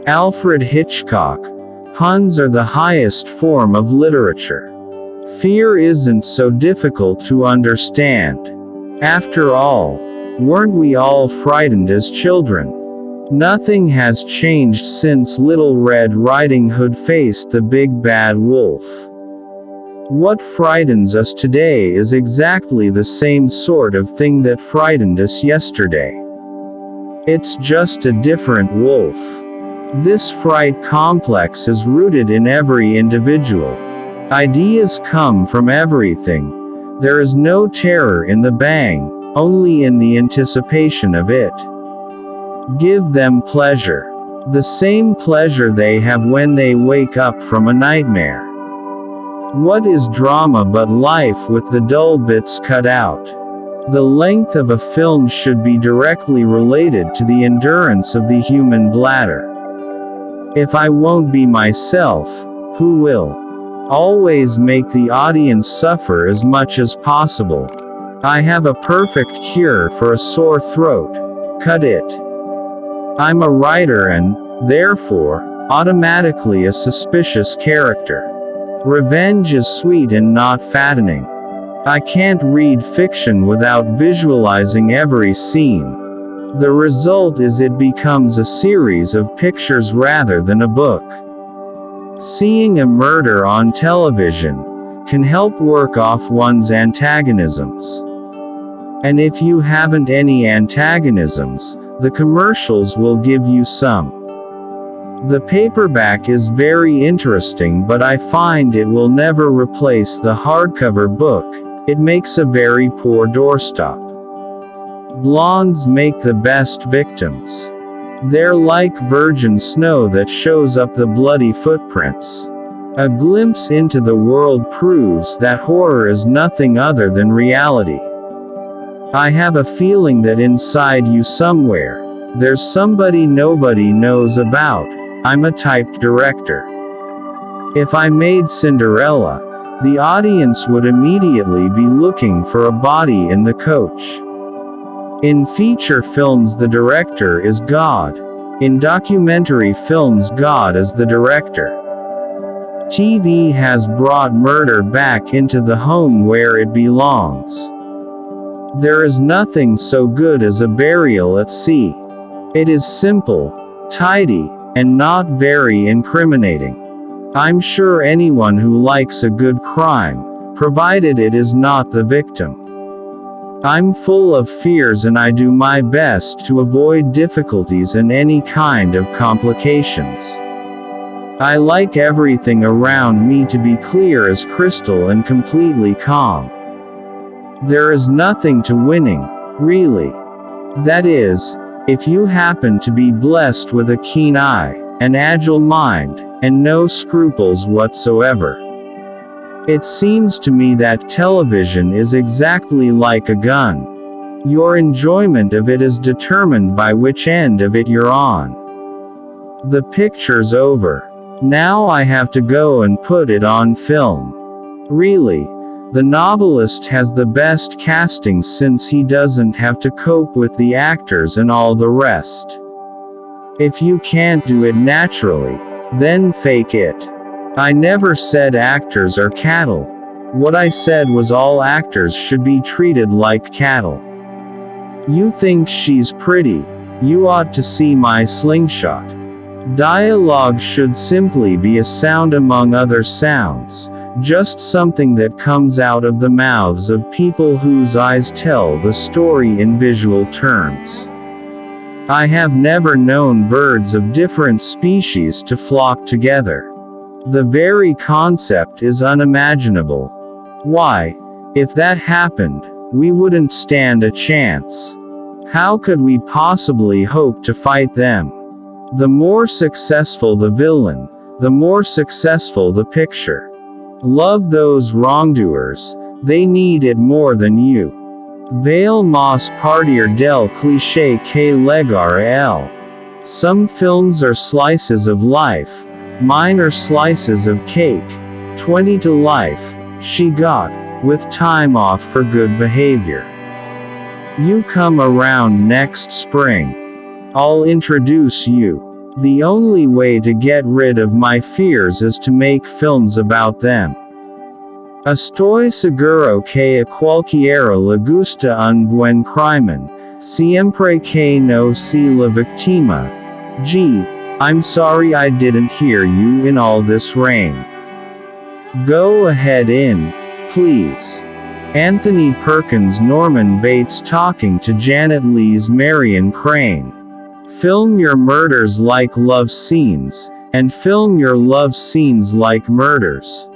Alfred Hitchcock. Puns are the highest form of literature. Fear isn't so difficult to understand. After all, weren't we all frightened as children? Nothing has changed since Little Red Riding Hood faced the big bad wolf. What frightens us today is exactly the same sort of thing that frightened us yesterday. It's just a different wolf. This fright complex is rooted in every individual. Ideas come from everything. There is no terror in the bang, only in the anticipation of it. Give them pleasure. The same pleasure they have when they wake up from a nightmare. What is drama but life with the dull bits cut out? The length of a film should be directly related to the endurance of the human bladder. If I won't be myself, who will? Always make the audience suffer as much as possible. I have a perfect cure for a sore throat. Cut it. I'm a writer and, therefore, automatically a suspicious character. Revenge is sweet and not fattening. I can't read fiction without visualizing every scene. The result is it becomes a series of pictures rather than a book. Seeing a murder on television can help work off one's antagonisms. And if you haven't any antagonisms, the commercials will give you some. The paperback is very interesting, but I find it will never replace the hardcover book. It makes a very poor doorstop. Blondes make the best victims. They're like virgin snow that shows up the bloody footprints. A glimpse into the world proves that horror is nothing other than reality. I have a feeling that inside you somewhere, there's somebody nobody knows about. I'm a typed director. If I made Cinderella, the audience would immediately be looking for a body in the coach. In feature films, the director is God. In documentary films, God is the director. TV has brought murder back into the home where it belongs. There is nothing so good as a burial at sea. It is simple, tidy, and not very incriminating. I'm sure anyone who likes a good crime, provided it is not the victim. I'm full of fears and I do my best to avoid difficulties and any kind of complications. I like everything around me to be clear as crystal and completely calm. There is nothing to winning, really. That is, if you happen to be blessed with a keen eye, an agile mind, and no scruples whatsoever. It seems to me that television is exactly like a gun. Your enjoyment of it is determined by which end of it you're on. The picture's over. Now I have to go and put it on film. Really, the novelist has the best casting since he doesn't have to cope with the actors and all the rest. If you can't do it naturally, then fake it. I never said actors are cattle. What I said was all actors should be treated like cattle. You think she's pretty? You ought to see my slingshot. Dialogue should simply be a sound among other sounds, just something that comes out of the mouths of people whose eyes tell the story in visual terms. I have never known birds of different species to flock together. The very concept is unimaginable. Why, if that happened, we wouldn't stand a chance. How could we possibly hope to fight them? The more successful the villain, the more successful the picture. Love those wrongdoers, they need it more than you. Veil mas partir del cliché que legar el. Some films are slices of life, mine are slices of cake. 20 to life, she got, with time off for good behavior. You come around next spring. I'll introduce you. The only way to get rid of my fears is to make films about them. Estoy seguro que a cualquiera le gusta un buen crimen, siempre que no sea la víctima. Gee, I'm sorry I didn't hear you in all this rain. Go ahead in, please. Anthony Perkins. Norman Bates talking to Janet Leigh's Marion Crane. Film your murders like love scenes, and film your love scenes like murders.